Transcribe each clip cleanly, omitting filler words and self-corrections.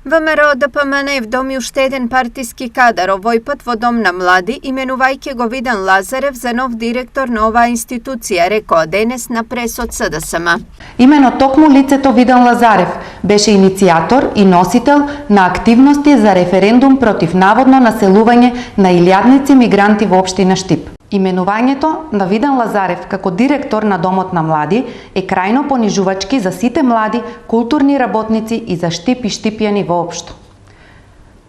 ВМРО ДПМН вдоми уште еден партиски кадар, овој пат во Дом на млади, именувајќи го Видан Лазарев за нов директор на оваа институција, рекоа денес на прес од СДСМ. Имено токму лицето Видан Лазарев беше иницијатор и носител на активности за референдум против наводно населување на илјадници мигранти во општина Штип. Именувањето на Видан Лазарев како директор на Домот на млади е крајно понижувачки за сите млади, културни работници и за Штип и штипјани воопшто.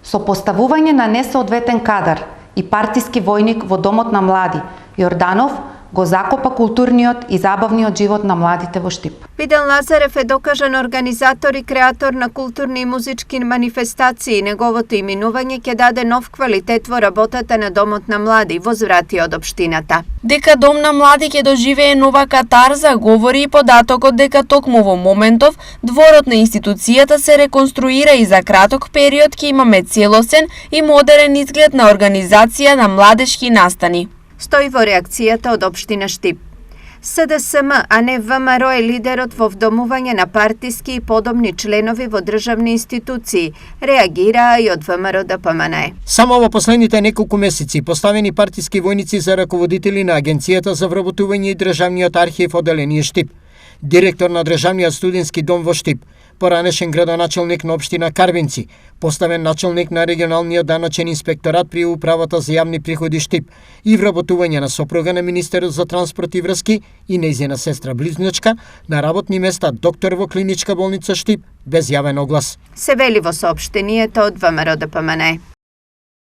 Со поставување на несоодветен кадар и партиски војник во Домот на млади, Јорданов го закопа културниот и забавниот живот на младите во Штип. Видан Лазарев е докажан организатор и креатор на културни и музички манифестации. Неговото именување ќе даде нов квалитет во работата на Домот на млади, возврати од општината. Дека Дом на млади ќе доживее нова катарза, говори и податокот дека токму во моментов дворот на институцијата се реконструира и за краток период ќе имаме целосен и модерен изглед на организација на младешки настани. Стои во реакцијата од општина Штип. СДСМ, а не ВМРО е лидерот во вдомување на партиски и подобни членови во државни институции, реагираа и од ВМРО ДПМН. Само во последните неколку месеци поставени партиски војници за раководители на Агенцијата за вработување и Државниот архив оделение Штип, директор на Државниот студентски дом во Штип, поранешен градоначелник на општина Карвинци, поставен начелник на регионалниот даночен инспекторат при управата за јавни приходи Штип и вработување на сопруга на министерот за транспорт и врски и нејзина сестра близнучка на работни места доктор во клиничка болница Штип без јавен оглас. Се вели во соопштението од ВМРО ДПМН.